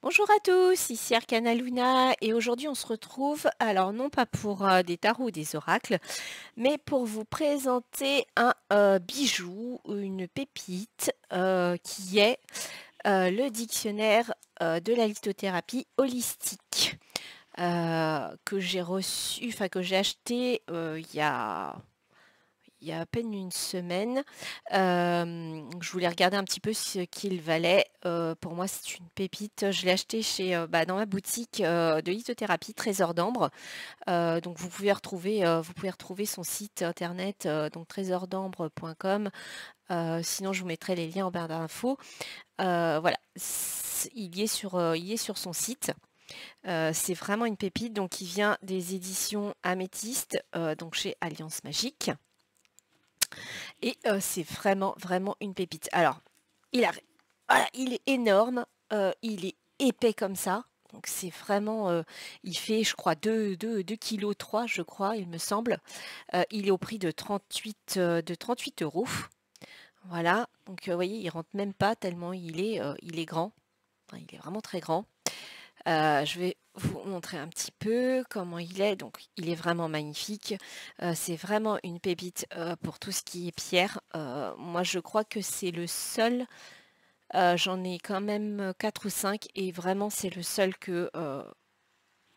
Bonjour à tous, ici Arcana Luna et aujourd'hui on se retrouve, alors non pas pour des tarots ou des oracles, mais pour vous présenter un bijou, une pépite qui est le dictionnaire de la lithothérapie holistique que j'ai reçu, enfin que j'ai acheté il y a à peine une semaine. Je voulais regarder un petit peu ce qu'il valait. Pour moi, c'est une pépite. Je l'ai acheté dans ma boutique de lithothérapie Trésor d'Ambre. Donc vous pouvez retrouver son site internet, donc trésordambre.com. Sinon, je vous mettrai les liens en barre d'infos. Voilà, il y est sur son site. C'est vraiment une pépite. Donc, il vient des éditions Améthyste, donc chez Alliance Magique. Et c'est vraiment, vraiment une pépite. Alors, il a voilà, il est énorme, il est épais comme ça. Donc c'est vraiment, il fait je crois 2 kg 3 je crois, il me semble. Il est au prix de 38 €. Voilà, donc vous voyez, il rentre même pas tellement il est grand. Enfin, il est vraiment très grand. Je vais vous montrer un petit peu comment il est. Donc, il est vraiment magnifique. C'est vraiment une pépite pour tout ce qui est pierre. Moi, je crois que c'est le seul. J'en ai quand même 4 ou 5 et vraiment, c'est le seul que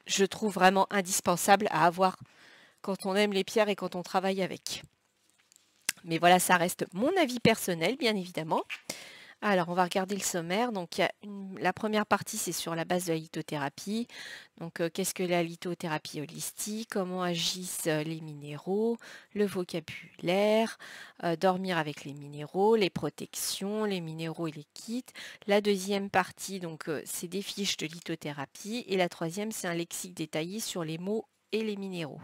je trouve vraiment indispensable à avoir quand on aime les pierres et quand on travaille avec. Mais voilà, ça reste mon avis personnel, bien évidemment. Alors, on va regarder le sommaire. Donc, la première partie, c'est sur la base de la lithothérapie. Donc, qu'est-ce que la lithothérapie holistique? Comment agissent les minéraux? Le vocabulaire, dormir avec les minéraux, les protections, les minéraux et les kits. La deuxième partie, donc, c'est des fiches de lithothérapie. Et la troisième, c'est un lexique détaillé sur les mots et les minéraux.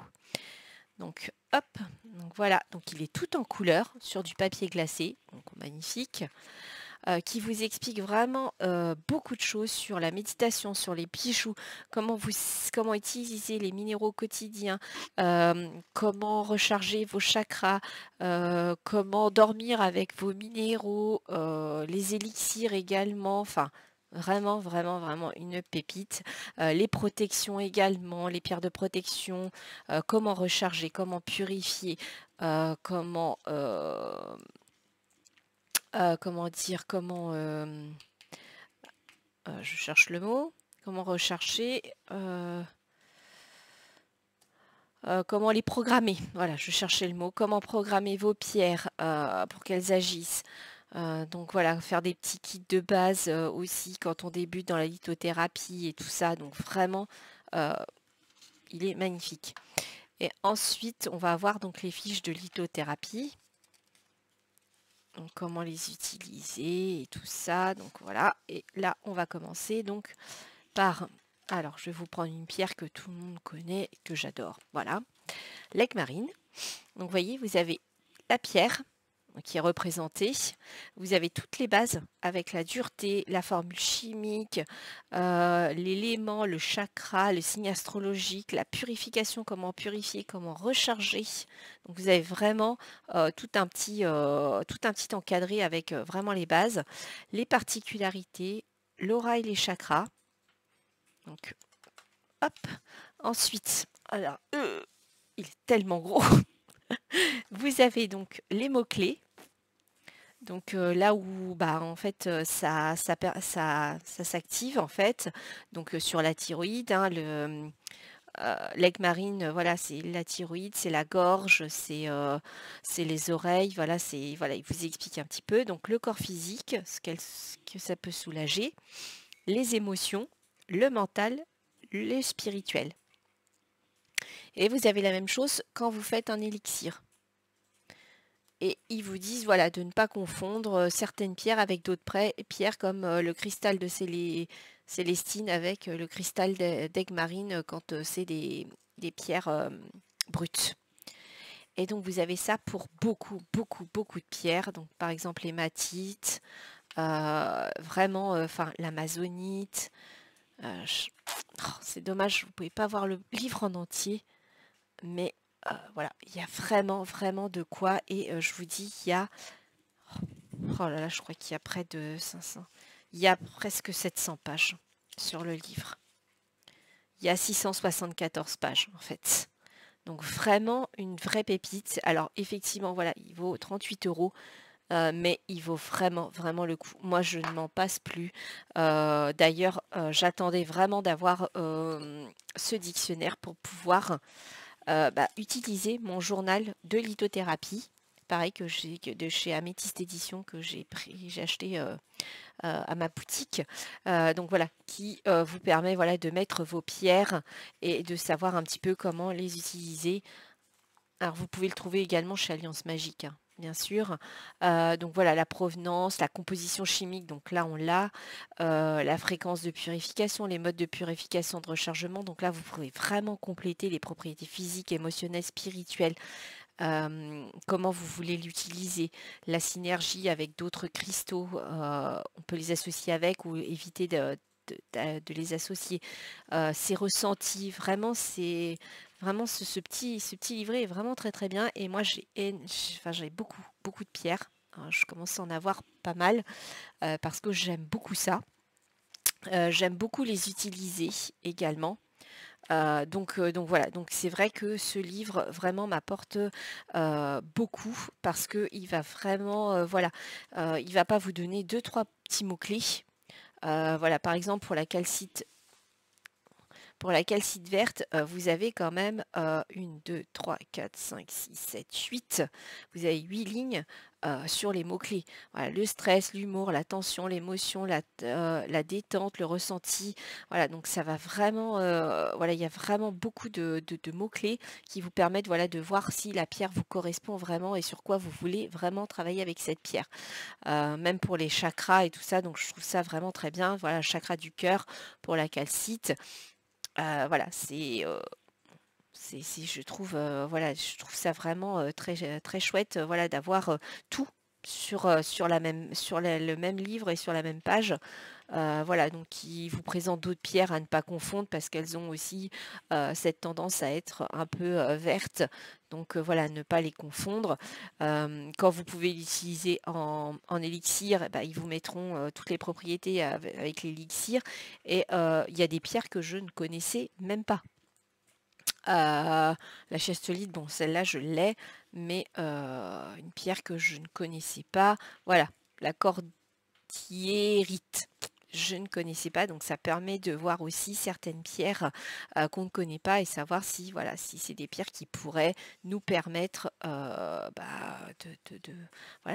Donc, hop, donc voilà. Donc, il est tout en couleur sur du papier glacé. Donc, magnifique. Qui vous explique vraiment beaucoup de choses sur la méditation, sur les bijoux, comment utiliser les minéraux quotidiens, comment recharger vos chakras, comment dormir avec vos minéraux, les élixirs également, enfin vraiment, vraiment, vraiment une pépite. Les protections également, les pierres de protection, comment recharger, comment purifier, comment dire? Je cherche le mot. Comment recharger? Comment les programmer? Voilà, je cherchais le mot. Comment programmer vos pierres, pour qu'elles agissent? Donc voilà, faire des petits kits de base, aussi quand on débute dans la lithothérapie et tout ça. Donc vraiment, heu, il est magnifique. Et ensuite, on va avoir donc les fiches de lithothérapie. Donc comment les utiliser et tout ça. Donc voilà. Et là, on va commencer donc par, alors je vais vous prendre une pierre que tout le monde connaît, que j'adore. Voilà, l'aigue-marine. Donc vous voyez, vous avez la pierre qui est représentée. Vous avez toutes les bases avec la dureté, la formule chimique, l'élément, le chakra, le signe astrologique, la purification, comment purifier, comment recharger. Donc vous avez vraiment tout un petit encadré avec vraiment les bases, les particularités, l'aura et les chakras. Donc hop, ensuite, alors, il est tellement gros. Vous avez donc les mots-clés. Donc là où bah, en fait ça s'active en fait. Donc sur la thyroïde, hein, l'aigue marine, voilà, c'est la thyroïde, c'est la gorge, c'est les oreilles, voilà, voilà, il vous explique un petit peu. Donc le corps physique, ce que ça peut soulager, les émotions, le mental, le spirituel. Et vous avez la même chose quand vous faites un élixir. Et ils vous disent voilà, de ne pas confondre certaines pierres avec d'autres pierres comme le cristal de Célestine avec le cristal d'aigue marine quand c'est des pierres brutes. Et donc vous avez ça pour beaucoup, beaucoup, beaucoup de pierres. Donc par exemple l'hématite, vraiment, enfin l'amazonite. C'est dommage, vous ne pouvez pas voir le livre en entier. Mais voilà, il y a vraiment, vraiment de quoi. Et je vous dis, il y a... Oh là là, je crois qu'il y a près de 500. Il y a presque 700 pages. sur le livre. Il y a 674 pages en fait. Donc vraiment une vraie pépite. Alors effectivement, voilà, il vaut 38 €, mais il vaut vraiment, vraiment le coup. Moi, je ne m'en passe plus. D'ailleurs, j'attendais vraiment d'avoir ce dictionnaire pour pouvoir utiliser mon journal de lithothérapie. Pareil que j'ai de chez Améthyste Édition que j'ai acheté à ma boutique. Donc voilà, qui vous permet voilà, de mettre vos pierres et de savoir un petit peu comment les utiliser. Alors vous pouvez le trouver également chez Alliance Magique, hein, bien sûr. Donc voilà, la provenance, la composition chimique, donc là on l'a. La fréquence de purification, les modes de purification, de rechargement. Donc là vous pouvez vraiment compléter les propriétés physiques, émotionnelles, spirituelles, comment vous voulez l'utiliser, la synergie avec d'autres cristaux, on peut les associer avec ou éviter de les associer. C'est ressenti, vraiment, c'est vraiment ce petit livret est vraiment très très bien. Et moi, j'ai beaucoup, beaucoup de pierres. Je commence à en avoir pas mal parce que j'aime beaucoup ça. J'aime beaucoup les utiliser également. Donc voilà, donc c'est vrai que ce livre vraiment m'apporte beaucoup parce que il va vraiment, voilà, il va pas vous donner deux, trois petits mots-clés. Voilà, par exemple pour la calcite verte, vous avez quand même 1, 2, 3, 4, 5, 6, 7, 8. Vous avez 8 lignes sur les mots-clés. Voilà, le stress, l'humour, la tension, l'émotion, la détente, le ressenti. Voilà, donc ça va vraiment, voilà, il y a vraiment beaucoup de mots-clés qui vous permettent voilà, de voir si la pierre vous correspond vraiment et sur quoi vous voulez vraiment travailler avec cette pierre. Même pour les chakras et tout ça, donc je trouve ça vraiment très bien. Voilà, chakra du cœur pour la calcite. Voilà, voilà, je trouve ça vraiment très, très chouette voilà, d'avoir tout sur le même livre et sur la même page. Voilà, donc il vous présente d'autres pierres à ne pas confondre parce qu'elles ont aussi cette tendance à être un peu vertes. Donc voilà, ne pas les confondre. Quand vous pouvez l'utiliser en élixir, eh ben, ils vous mettront toutes les propriétés avec l'élixir. Et il y a des pierres que je ne connaissais même pas. La chastolite, bon, celle-là, je l'ai, mais une pierre que je ne connaissais pas. Voilà, la cordillérite. Je ne connaissais pas, donc ça permet de voir aussi certaines pierres qu'on ne connaît pas et savoir si, voilà, si c'est des pierres qui pourraient nous permettre voilà,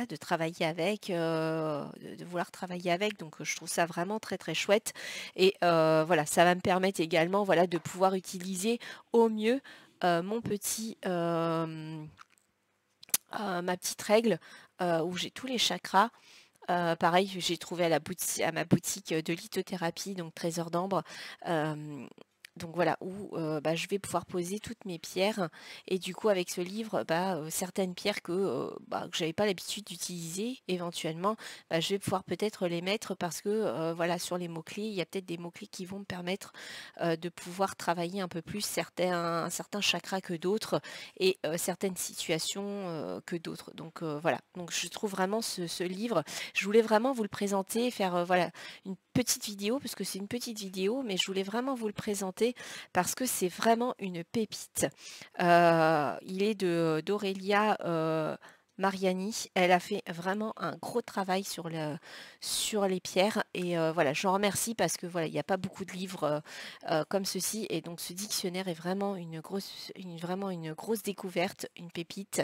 de travailler avec, de vouloir travailler avec. Donc je trouve ça vraiment très très chouette. Et voilà, ça va me permettre également voilà, de pouvoir utiliser au mieux mon petit, ma petite règle où j'ai tous les chakras. Pareil, j'ai trouvé à ma boutique de lithothérapie, donc Trésor d'Ambre. Donc voilà, où je vais pouvoir poser toutes mes pierres. Et du coup, avec ce livre, certaines pierres que j'avais pas l'habitude d'utiliser, éventuellement, je vais pouvoir peut-être les mettre parce que voilà, sur les mots-clés, il y a peut-être des mots-clés qui vont me permettre de pouvoir travailler un peu plus certains chakras que d'autres et certaines situations que d'autres. Donc voilà, donc je trouve vraiment ce livre, je voulais vraiment vous le présenter, faire voilà une petite vidéo, parce que c'est une petite vidéo, mais je voulais vraiment vous le présenter parce que c'est vraiment une pépite. Il est d'Aurélia Mariani. Elle a fait vraiment un gros travail sur les pierres et voilà, je remercie parce que voilà, il n'y a pas beaucoup de livres comme ceci et donc ce dictionnaire est vraiment vraiment une grosse découverte, une pépite.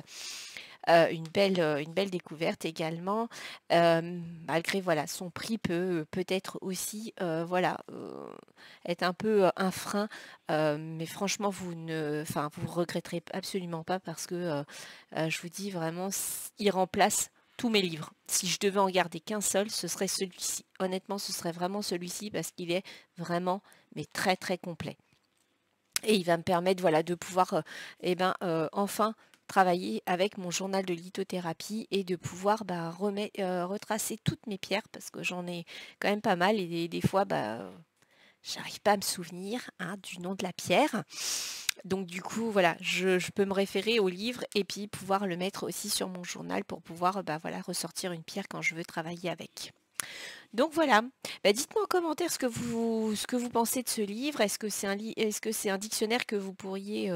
Une belle découverte également, malgré voilà, son prix peut-être aussi voilà, être un peu un frein, mais franchement vous regretterez absolument pas parce que je vous dis vraiment, il remplace tous mes livres. Si je devais en garder qu'un seul, ce serait celui-ci. Honnêtement, ce serait vraiment celui-ci parce qu'il est vraiment mais très très complet. Et il va me permettre voilà, de pouvoir enfin travailler avec mon journal de lithothérapie et de pouvoir retracer toutes mes pierres parce que j'en ai quand même pas mal et des fois j'arrive pas à me souvenir hein, du nom de la pierre. Donc du coup voilà, je peux me référer au livre et puis pouvoir le mettre aussi sur mon journal pour pouvoir voilà, ressortir une pierre quand je veux travailler avec. Donc voilà, bah, dites-moi en commentaire ce que vous pensez de ce livre. Est-ce que c'est un dictionnaire que vous pourriez,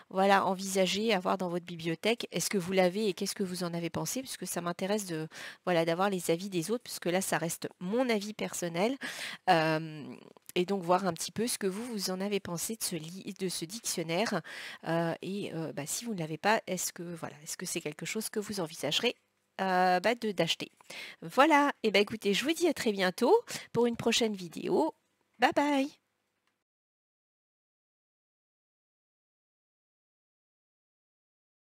voilà, envisager, avoir dans votre bibliothèque? Est-ce que vous l'avez et qu'est-ce que vous en avez pensé? Parce que ça m'intéresse de, voilà, d'avoir les avis des autres, puisque là, ça reste mon avis personnel. Hem et donc voir un petit peu ce que vous en avez pensé de ce dictionnaire, bah, si vous ne l'avez pas, est-ce que c'est quelque chose que vous envisagerez, bah, de d'acheter? Voilà, et bah, écoutez, je vous dis à très bientôt pour une prochaine vidéo. Bye bye.